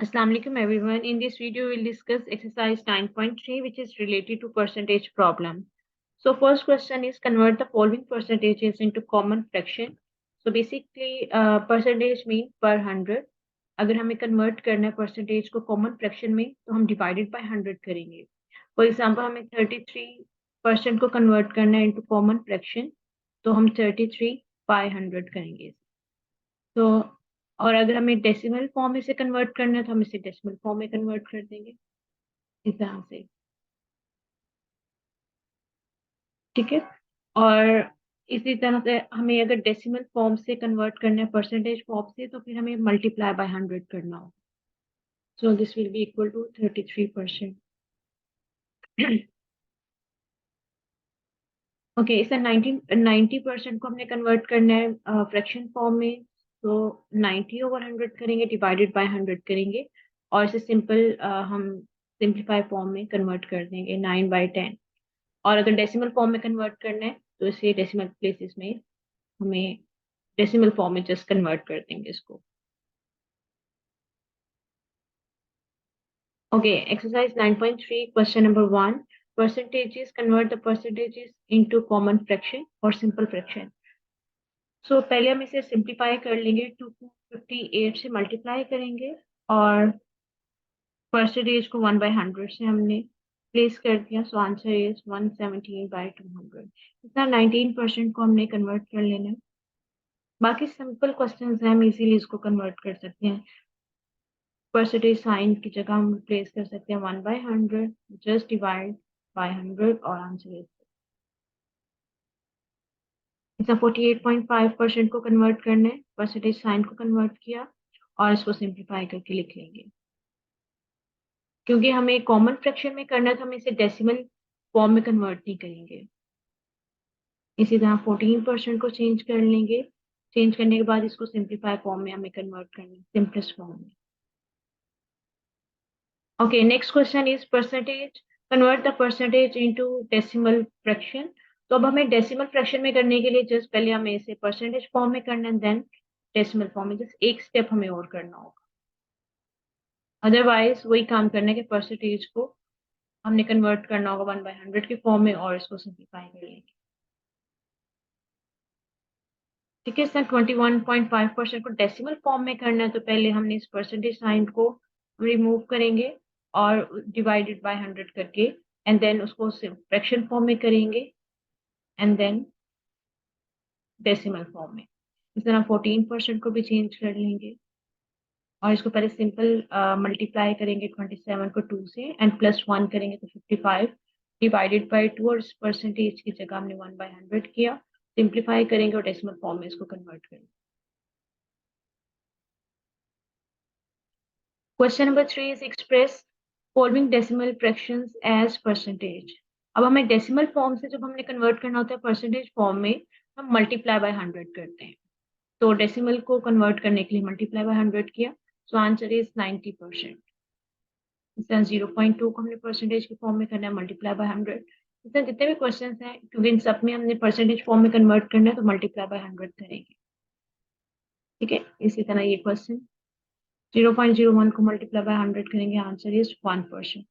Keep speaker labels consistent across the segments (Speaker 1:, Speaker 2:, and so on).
Speaker 1: Assalamu alaikum everyone. In this video, we'll discuss exercise 9.3, which is related to percentage problem. So first question is convert the following percentages into common fraction. So basically, percentage mean per 100. अगर हमें convert करना है percentage को common fraction में, तो हम divided by 100 करेंगे. For example, हमें 33% को convert करना है into common fraction, तो हम 33 by 100 करेंगे. तो और अगर हमें डेसिमल फॉर्म में से कन्वर्ट करना है तो हम इसे डेसिमल फॉर्म में कन्वर्ट कर देंगे इस तरह से। ठीक है। और इसी तरह से हमें अगर डेसिमल फॉर्म से कन्वर्ट करना है परसेंटेज फॉर्म से, तो फिर हमें मल्टीप्लाई बाय 100 करना होगा। So this will be equal to 33%। Okay, इसे 90% को हमने कन्वर्ट करना है फ्रैक्शन फॉर्म में, तो 90/100 करेंगे, डिवाइडेड बाय 100 करेंगे, और इसे सिंपल हम सिंप्लीफाई फॉर्म में कन्वर्ट कर देंगे 9/10। और अगर डेसिमल फॉर्म में कन्वर्ट करना है तो इसे डेसिमल प्लेसेस में हमें डेसिमल फॉर्म में जस्ट कन्वर्ट कर देंगे इसको। Okay, exercise 9.3 question number 1, percentages convert the percentages into common fraction और सिंपल फ्रैक्शन। सो पहले हम इसे सिंप्लीफाई कर लेंगे, 258 से मल्टीप्लाई करेंगे और परसेंटेज को 1/100 से हमने प्लेस कर दिया। So answer is 117/200। इतना 19% को हमने कन्वर्ट कर लेना है। बाकी सिंपल क्वेश्चन है, हम इजीली इसको कन्वर्ट कर सकते हैं। परसेंटेज साइन की जगह हम प्लेस कर सकते हैं 1/100, जस्ट डिवाइड बाय 100 और आंसर इज इतना 48.5% को कन्वर्ट करना है। परसेंटेज साइन को कन्वर्ट किया और इसको सिंप्लीफाई करके लिख लेंगे। क्योंकि हमें कॉमन फ्रैक्शन में करना है तो हम इसे डेसिमल फॉर्म में कन्वर्ट नहीं करेंगे। इसी तरह 14% को चेंज कर लेंगे। चेंज करने के बाद इसको सिंप्लीफाई फॉर्म में हमें कन्वर्ट करना है, सिंपलेस्ट फॉर्म में। Okay, next question is percentage convert the percentage into decimal fraction. तो अब हमें डेसिमल फ्रैक्शन में करने के लिए जस्ट पहले हमें इसे परसेंटेज फॉर्म में करना है, देन डेसिमल फॉर्म में। जस्ट एक स्टेप हमें और करना होगा, अदरवाइज वही काम करना है कि परसेंटेज को हमने कन्वर्ट करना होगा 1/100 के फॉर्म में और इसको सिंप्लीफाई कर लेंगे। ठीक है सर, 21.5% को डेसिमल फॉर्म में करना है, तो पहले हमने इस परसेंटेज साइन को रिमूव करेंगे और डिवाइडेड बाय 100 करके, एंड देन उसको फ्रैक्शन फॉर्म में करेंगे, एंड देन डेसिमल फॉर्म में। इस तरह 14% को भी चेंज कर लेंगे और इसको पहले सिंपल मल्टीप्लाई करेंगे 27 को 2 से, एंड +1 करेंगे तो 55 डिवाइडेड बाय 2, और इस परसेंटेज की जगह हमने 1/100 किया। सिंप्लीफाई करेंगे और डेसिमल फॉर्म में इसको कन्वर्ट करेंगे। Question number 3 is express following decimal fractions as percentage. अब हमें डेसिमल फॉर्म से जब हमने कन्वर्ट करना होता है परसेंटेज फॉर्म में, हम मल्टीप्लाई बाय 100 करते हैं। तो डेसिमल को कन्वर्ट करने के लिए मल्टीप्लाई बाय 100 किया, सो आंसर इज 90%। इस तरह 0.2 को हमने परसेंटेज के फॉर्म में करना है, मल्टीप्लाई बाय 100। इस तरह जितने भी क्वेश्चन हैं, क्योंकि इन सब में हमने परसेंटेज फॉर्म में कन्वर्ट करना है, तो मल्टीप्लाई बाय 100 करेंगे। ठीक है, इसी तरह ये क्वेश्चन 0.01 को मल्टीप्लाई बाय 100 करेंगे, आंसर इज 1%।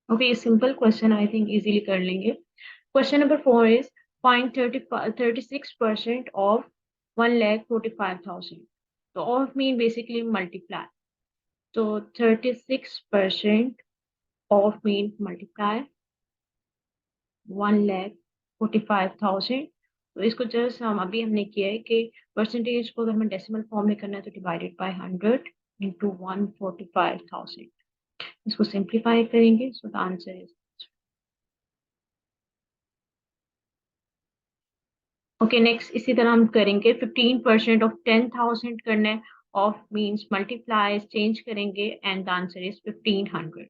Speaker 1: ओके, ये simple question I think easily कर लेंगे। Question number 4 is find 36% of 1,45,000। तो ऑफ मीन बेसिकली मल्टीप्लाई, तो 36% ऑफ मीन मल्टीप्लाई 1,45,000। तो इसको जस्ट हम अभी हमने किया है कि परसेंटेज को अगर हमें डेसिमल फॉर्म में करना है तो डिवाइडेड बाय 100 इंटू 145,000। इसको सिंप्लीफाई करेंगे, so the answer is okay. Next इसी तरह हम करेंगे 15% ऑफ 10,000 करना है, ऑफ मीन्स मल्टीप्लाई चेंज करेंगे, and the answer is 1500।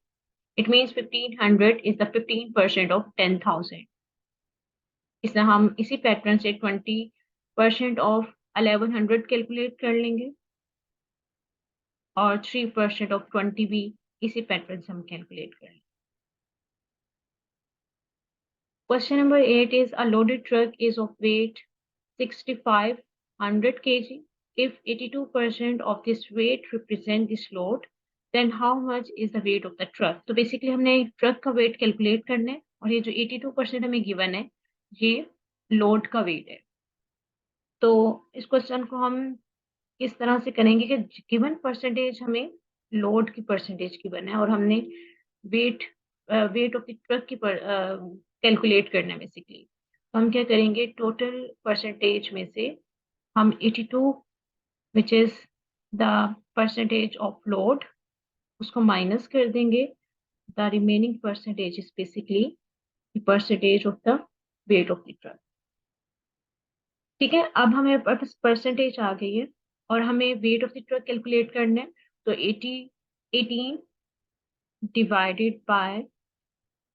Speaker 1: It means 1500 is the 15% of 10,000। इसमें हम इसी पैटर्न से 20% ऑफ 1100 कैलकुलेट कर लेंगे, और 3% ऑफ 20 भी इसी पैटर्न से हम कैलकुलेट करेंगे। Question number 8 is a loaded truck is of weight 6500 kg if 82% of this weight represent this load, then how much is the weight of the truck? तो basically हमने ट्रक का weight calculate करना है और ये जो 82% हमें गिवन है ये लोड का वेट है। तो इस क्वेश्चन को हम इस तरह से करेंगे कि गिवन परसेंटेज हमें लोड की परसेंटेज गिवन है और हमने weight weight of the truck की कैलकुलेट करना है बेसिकली। तो हम क्या करेंगे, टोटल परसेंटेज में से हम 82 which is the percentage of load उसको माइनस कर देंगे। The remaining percentage is basically the percentage of the wait of the truck. ठीक है, अब हमें परसेंटेज आ गई है और हमें wait of the truck calculate करना है। तो 18 divided by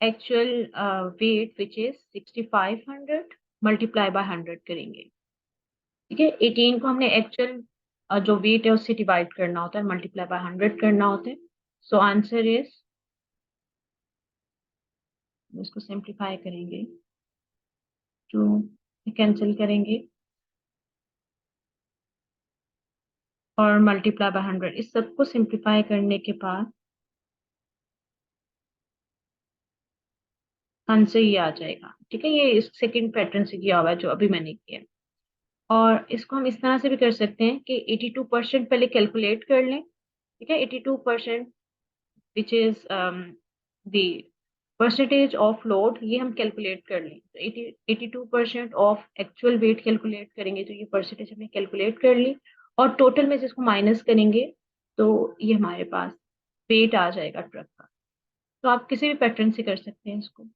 Speaker 1: actual wait which is 6500 multiply by 100 करेंगे। ठीक है, 18 को हमने एक्चुअल जो वेट है उससे डिवाइड करना होता है, मल्टीप्लाई बाय 100 करना होता है। सो आंसर इज, इसको सिंप्लीफाई करेंगे, टू कैंसिल करेंगे और मल्टीप्लाई बाय 100। इस सबको सिंप्लीफाई करने के बाद आंसर ये आ जाएगा। ठीक है, ये इस सेकंड पैटर्न से किया हुआ है जो अभी मैंने किया है। और इसको हम इस तरह से भी कर सकते हैं कि 82% पहले कैलकुलेट कर लें। ठीक है, 82% which is the percentage of load, ये हम कैलकुलेट कर लें। तो 82% ऑफ एक्चुअल वेट कैलकुलेट करेंगे तो ये परसेंटेज हमने कैलकुलेट कर ली और टोटल में से इसको माइनस करेंगे तो ये हमारे पास वेट आ जाएगा ट्रक का। तो आप किसी भी पैटर्न से कर सकते हैं इसको।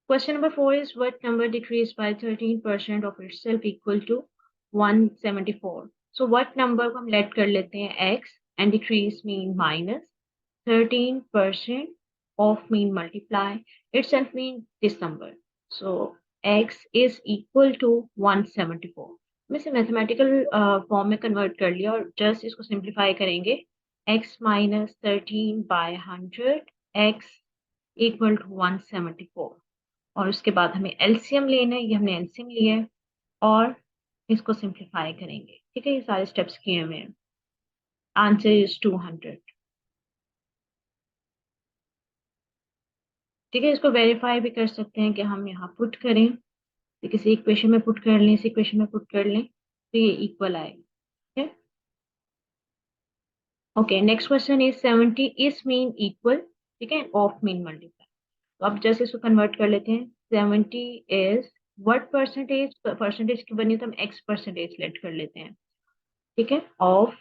Speaker 1: Question number 4 is what number decreased by 13% of itself equal to 174? So what number को हम let कर लेते हैं x and decrease mean minus 13% of mean multiply itself mean this number. So x is equal to 174. हम इसे mathematical form में convert कर लिया और जस्ट इसको सिंप्लीफाई करेंगे। x minus 13 by 100 x equal to 174 और उसके बाद हमें एलसीएम लेना है, ये हमने एलसीएम लिया है और इसको सिंप्लीफाई करेंगे। ठीक है, ये सारे स्टेप्स किए हुए हैं। Answer is 200। ठीक है, इसको वेरीफाई भी कर सकते हैं कि हम यहाँ पुट करें, तो किसी इक्वेशन में पुट कर लें, इस इक्वेशन में पुट कर लें तो ये इक्वल आएगा। ठीक है, okay, next question is 70 is mean equal, ठीक है, ऑफ मीन मल्टीप्लाई। तो अब जैसे इसको कन्वर्ट कर लेते हैं, 70 इज व्हाट परसेंटेज, परसेंटेज की बनी तो हम एक्स परसेंटेज लेट कर लेते हैं। ठीक है, ऑफ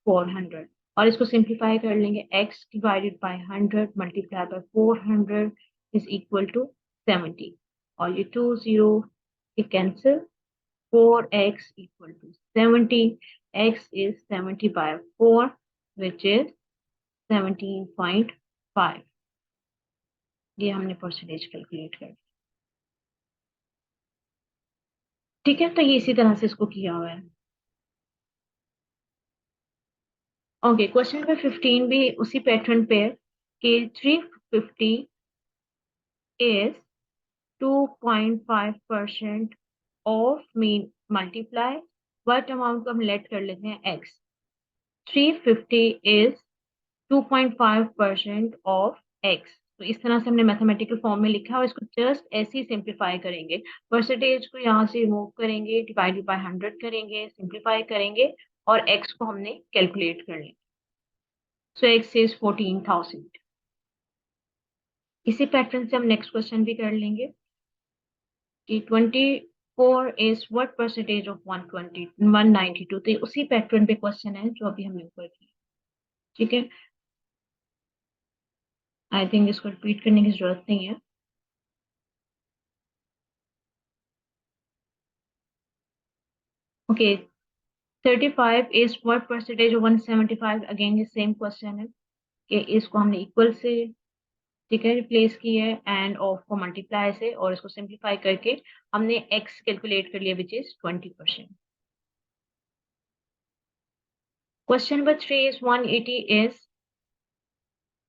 Speaker 1: 400 और इसको सिंप्लीफाई कर लेंगे, x divided by 100 multiply by 400 is equal to 70 और ये 20 ये cancel, 4x equal to 70, x is 70 by 4 which is 17.5। ये हमने परसेंटेज कैलकुलेट कर। ठीक है, तो ये इसी तरह से इसको किया हुआ है। ओके, क्वेश्चन नंबर 15 भी उसी पैटर्न पे है कि 350 is 2.5% of mean multiply what amount को हम लेट कर लेते हैं x। 350 is 2.5% of x। तो इस तरह से हमने मैथमेटिकल फॉर्म में लिखा और इसको जस्ट ऐसे ही सिंप्लीफाई करेंगे। परसेंटेज को यहाँ से रिमूव करेंगे, डिवाइडेड बाय 100 करेंगे, सिंप्लीफाई करेंगे और x को हमने कैलकुलेट कर लेंगे। सो x इज 14,000। इसी पैटर्न से हम नेक्स्ट क्वेश्चन भी कर लेंगे कि 24 इज व्हाट परसेंटेज ऑफ 192। तो ये उसी पैटर्न पे क्वेश्चन है जो अभी हमने ऊपर किया। ठीक है, आई थिंक इसको रिपीट करने की जरूरत नहीं है। Okay, 35 is what percentage of 175। Again ये सेम क्वेश्चन है कि इसको हमने इक्वल से, ठीक है, रिप्लेस किया है एंड ऑफ को मल्टीप्लाई से और इसको सिंप्लीफाई करके हमने एक्स कैलकुलेट कर लिया which is 20%। Question number 3 is 180 is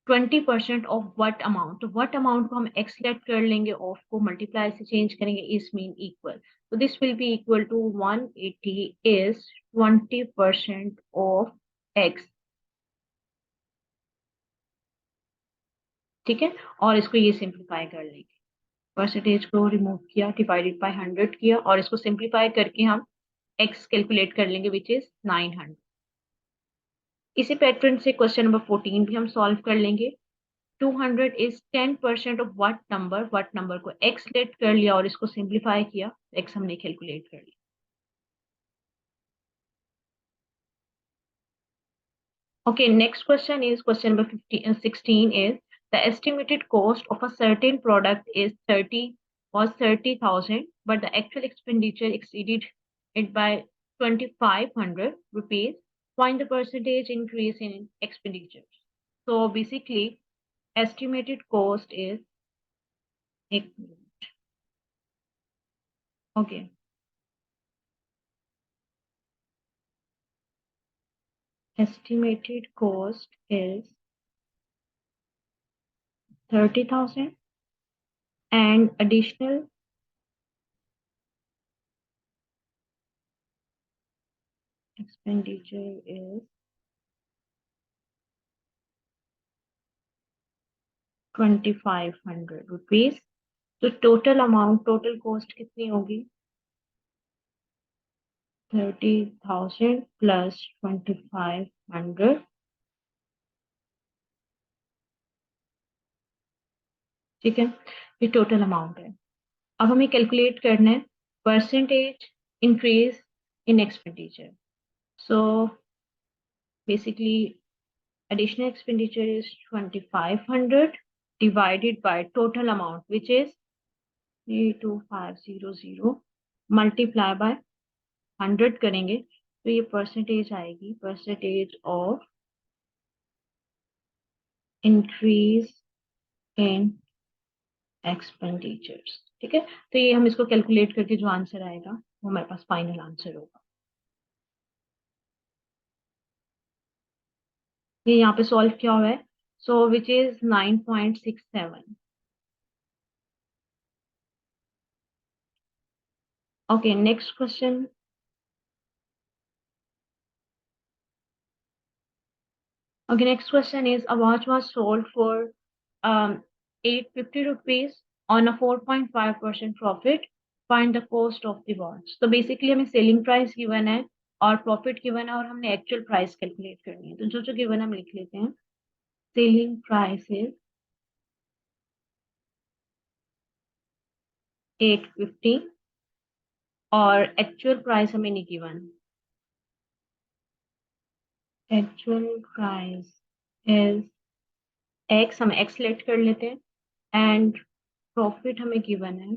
Speaker 1: 20% of what amount, तो वट अमाउंट को हम एक्स लेट कर लेंगे, ऑफ को मल्टीप्लाई से चेंज करेंगे, इस मीन इक्वल, तो this will be equal to 180 is 20% of x. ठीक है, और इसको ये सिंप्लीफाई कर लेंगे, परसेंटेज को रिमूव किया, डिवाइडेड बाय 100 किया, और इसको सिंप्लीफाई करके हम एक्स कैलकुलेट कर लेंगे विच इज 900। इसी पैटर्न से क्वेश्चन नंबर 14 भी हम सॉल्व कर लेंगे। 200 इज 10% ऑफ वट नंबर को एक्स लेट कर लिया और इसको सिंप्लीफाई किया, एक्स हमने कैलकुलेट कर लिया। Okay, next question is question number 16 is the estimated cost of a certain product is 30,000, but the actual expenditure exceeded it by 2,500 rupees. Find the percentage increase in expenditures. So basically, estimated cost is okay. Estimated cost is 30,000 and additional expenditure is 2,500 rupees. तो total amount, total cost कितनी होगी? 30,000 plus 2,500। ठीक है, ये total amount है। अब हमें calculate करना है percentage increase in expenditure. So basically additional expenditure is 2,500 divided by total amount which is 32500 multiply by 100 करेंगे तो ये परसेंटेज आएगी, percentage of increase in expenditures. ठीक है, तो ये हम इसको कैलकुलेट करके जो आंसर आएगा वो हमारे पास फाइनल आंसर होगा। ये यहाँ पे सॉल्व किया हुआ है, so which is 9.67। Okay, next question. Okay, next question is a watch was sold for 850 rupees on a 4.5% profit. Find the cost of the watch. तो बेसिकली हमें सेलिंग प्राइस गिवन है और प्रॉफिट गिवन है और हमने actual price calculate करनी है, तो जो जो गिवन हम लिख लेते हैं। सेलिंग प्राइस इज 850 और एक्चुअल प्राइस हमें नहीं given. Actual price is x, हम एक्स लेट कर लेते हैं एंड प्रॉफिट हमें गिवन है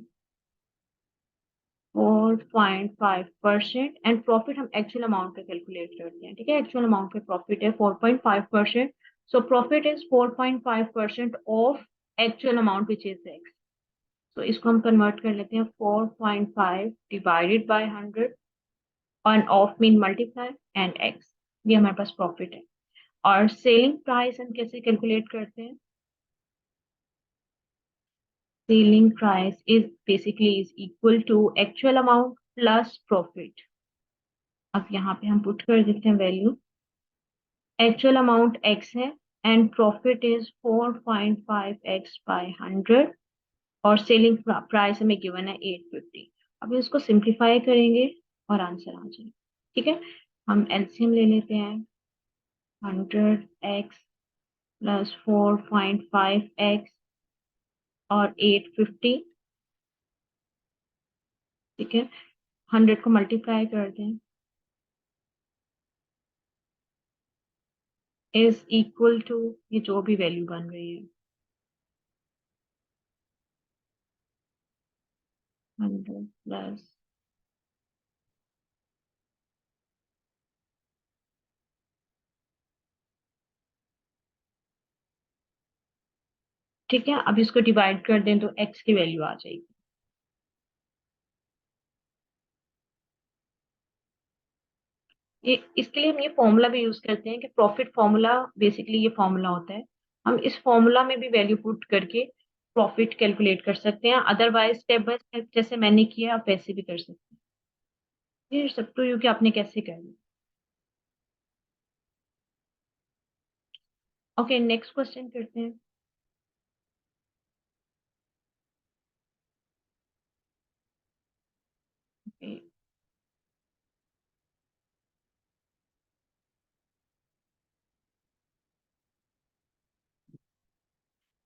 Speaker 1: 4.5% एंड प्रॉफिट हम एक्चुअल अमाउंट पे कैलकुलेट करते हैं। ठीक है, एक्चुअल अमाउंट पे प्रॉफिट है 4.5%, so profit is 4.5% of actual amount which is X. तो इसको हम कन्वर्ट कर लेते हैं, 4.5 डिवाइडेड बाय 100 और of mean multiply and x, ये हमारे पास प्रॉफिट है। और सेलिंग प्राइस हम कैसे कैलकुलेट करते हैं? Selling price is basically is equal to actual amount plus profit. अब यहाँ पे हम पुट कर देते हैं वैल्यू, एक्चुअल अमाउंट x है and profit is 4.5x by 100 और सेलिंग प्राइस हमें गिवन है 850। अब इसको सिंप्लीफाई करेंगे और आंसर आ जाए। ठीक है, हम एलसीएम ले लेते हैं, 100x प्लस 4.5x और 850। ठीक है, 100 को मल्टीप्लाई कर दें, इज इक्वल टू ये जो भी वैल्यू बन रही है 100 प्लस। ठीक है, अब इसको डिवाइड कर दें तो x की वैल्यू आ जाएगी। ये इसके लिए हम ये फॉर्मूला भी यूज करते हैं कि प्रॉफिट फॉर्मूला, बेसिकली ये फॉर्मूला होता है, हम इस फॉर्मूला में भी वैल्यू पुट करके प्रॉफिट कैलकुलेट कर सकते हैं, अदरवाइज स्टेप बाय स्टेप जैसे मैंने किया आप वैसे भी कर सकते हैं। ये सब टू यू कि आपने कैसे करना। ओके, नेक्स्ट क्वेश्चन करते हैं।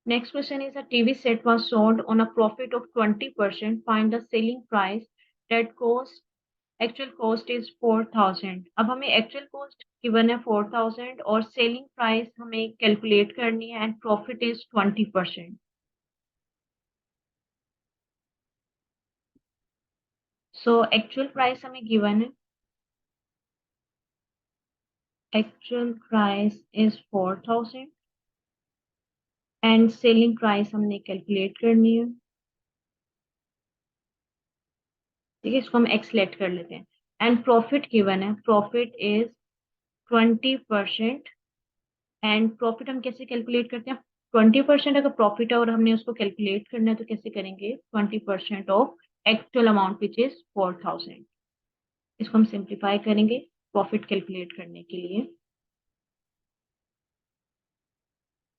Speaker 1: Next question is a TV set was sold on a profit of 20%. Find the selling price that cost actual cost is 4,000। अब हमें actual cost given है 4,000 और selling price हमें calculate करनी है and profit is 20%। So actual price हमें given है, actual price is 4,000 and selling price हमने calculate करनी है। ठीक है, इसको हम x let कर लेते हैं and profit given है, profit is 20%। एंड प्रॉफिट हम कैसे कैलकुलेट करते हैं? 20% अगर प्रॉफिट है और हमने उसको कैलकुलेट करना है तो कैसे करेंगे? 20% of actual amount which is 4,000। इसको हम सिंप्लीफाई करेंगे प्रॉफिट कैलकुलेट करने के लिए।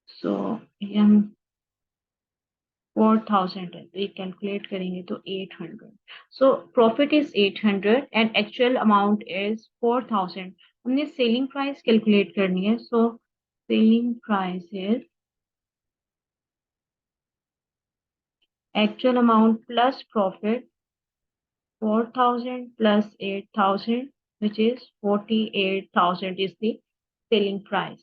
Speaker 1: सो ये हम 4,000 है तो ये कैलकुलेट करेंगे तो 800। So profit is 800 and actual amount is 4,000। हमने सेलिंग प्राइस कैलकुलेट करनी है। So selling price is actual amount plus profit 4,000 plus 8,000 which is 48,000 is the selling price।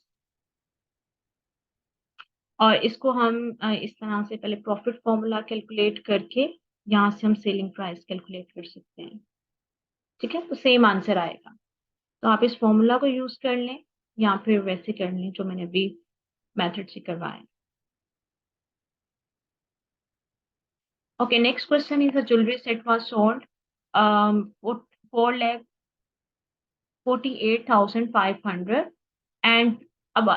Speaker 1: और इसको हम इस तरह से पहले प्रॉफिट फॉर्मूला कैलकुलेट करके यहाँ से हम सेलिंग प्राइस कैलकुलेट कर सकते हैं। ठीक है, तो सेम आंसर आएगा। तो आप इस फॉर्मूला को यूज कर लें या फिर वैसे कर लें जो मैंने अभी मेथड से करवाया। Okay, next question is a jewellery set was sold 4,48,500 and अब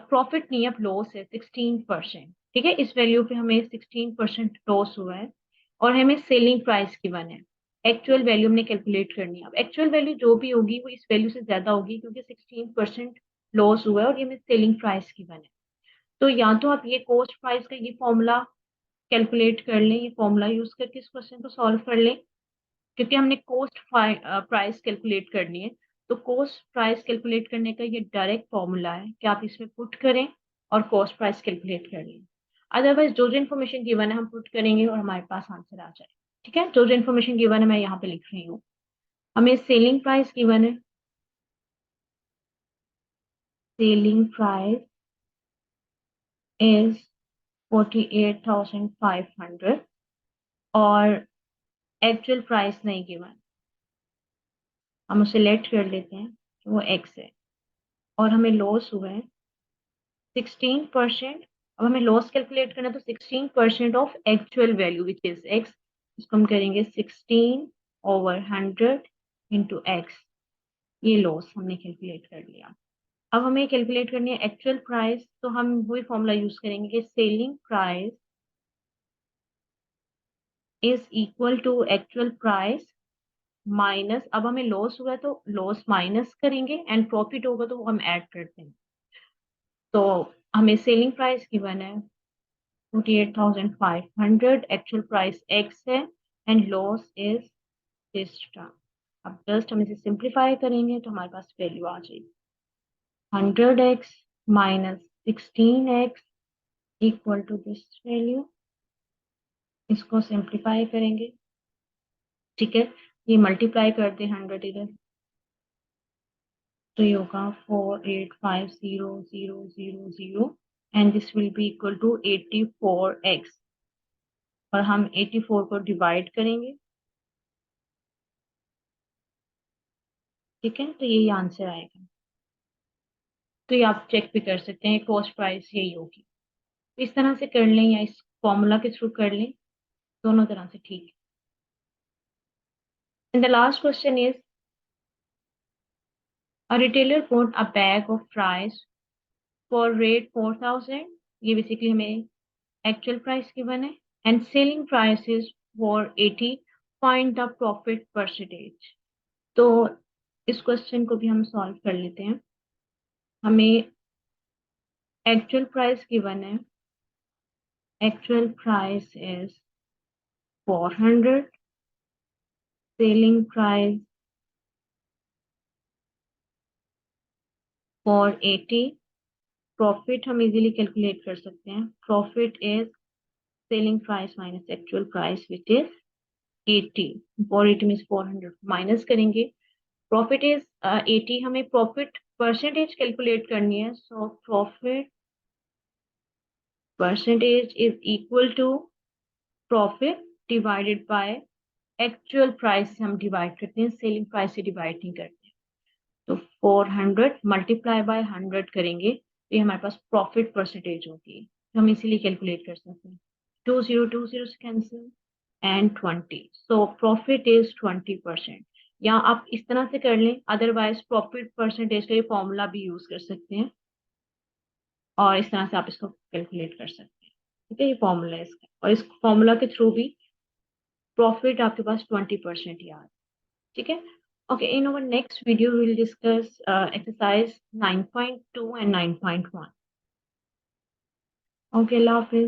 Speaker 1: प्रॉफिट नहीं, अब लॉस है 16%। ठीक है, इस वैल्यू पे हमें 16% लॉस हुआ है और हमें सेलिंग प्राइस गिवन है। एक्चुअल वैल्यू हमने कैलकुलेट करनी है। अब एक्चुअल वैल्यू जो भी होगी वो इस वैल्यू से ज्यादा होगी क्योंकि 16% लॉस हुआ है और ये हमें सेलिंग प्राइस गिवन है। तो या तो आप ये कॉस्ट प्राइस का ये फॉर्मूला कैलकुलेट कर लें, ये फॉर्मूला यूज करके इस क्वेश्चन को सॉल्व कर लें क्योंकि हमने कॉस्ट प्राइस कैलकुलेट करनी है। तो कॉस्ट प्राइस कैलकुलेट करने का ये डायरेक्ट फॉर्मूला है कि आप इसमें पुट करें और कॉस्ट प्राइस कैलकुलेट कर लें। अदरवाइज जो जो इन्फॉर्मेशन गिवन है हम पुट करेंगे और हमारे पास आंसर आ जाए। ठीक है, जो जो इन्फॉर्मेशन गिवन है मैं यहाँ पे लिख रही हूँ। हमें सेलिंग प्राइस गिवन है, सेलिंग प्राइस इज 48,500 और एक्चुअल प्राइस नहीं गिवन, हम उसे लेट कर लेते हैं कि वो एक्स है और हमें लॉस हुआ है 16%। अब हमें लॉस कैलकुलेट करना है तो 16% of actual value which is x. इसको हम करेंगे 16/100 इंटू एक्स। ये लॉस हमने कैलकुलेट कर लिया। अब हमें कैलकुलेट करनी है एक्चुअल प्राइस, तो हम वही फॉर्मूला यूज करेंगे कि selling price is equal to actual price minus, अब हमें लॉस हुआ है तो लॉस माइनस करेंगे एंड प्रॉफिट होगा तो वो हम ऐड करते हैं। तो हमें सेलिंग प्राइस गिवन है 48,500, एक्चुअल प्राइस x है and loss is this term. अब जस्ट हम इसे सिंप्लीफाई करेंगे तो हमारे पास वैल्यू आ जाएगी 100x minus 16x equal to this value. इसको सिंप्लीफाई करेंगे, ठीक है, ये मल्टीप्लाई कर दे 100 इधर तो ये होगा 4850,000 and this will be equal to 84x और हम 84 को डिवाइड करेंगे। ठीक है, तो यही आंसर आएगा। तो ये आप चेक भी कर सकते हैं कॉस्ट प्राइस यही होगी। तो इस तरह से कर लें या इस फॉर्मूला के थ्रू कर लें, दोनों तरह से ठीक है। And the last question is a retailer bought a bag of fries for rate 4,000 ये बेसिकली हमें एक्चुअल प्राइस गिवन है and selling price is 480, find the profit percentage. तो इस क्वेश्चन को भी हम सॉल्व कर लेते हैं। हमें एक्चुअल प्राइस गिवन है, actual price is 400, selling price 480, profit हम इजीली कैलकुलेट कर सकते हैं, profit is selling price minus actual price which is 80, 480 means 400 minus करेंगे, प्रॉफिट इज 80, हमें प्रॉफिट परसेंटेज कैलकुलेट करनी है, so profit percentage is equal to profit divided by actual price से हम डिवाइड करते हैं, सेलिंग प्राइस से डिवाइड नहीं करते। तो 400 मल्टीप्लाई बाय 100 करेंगे तो ये हमारे पास प्रॉफिट परसेंटेज होती है, तो हम इसीलिए कैलकुलेट कर सकते हैं। 2020 से cancel and 20, so profit is 20%। या आप इस तरह से कर लें, अदरवाइज प्रॉफिट परसेंटेज का ये फॉर्मूला भी यूज कर सकते हैं और इस तरह से आप इसको कैलकुलेट कर सकते हैं। ठीक है, ये फॉर्मूला है इसका, और इस फॉर्मूला के थ्रू भी प्रॉफिट आपके पास 20% याद। ठीक है, okay, in our next video we will discuss exercise 9.2 and 9.1. Okay, Allah Hafiz.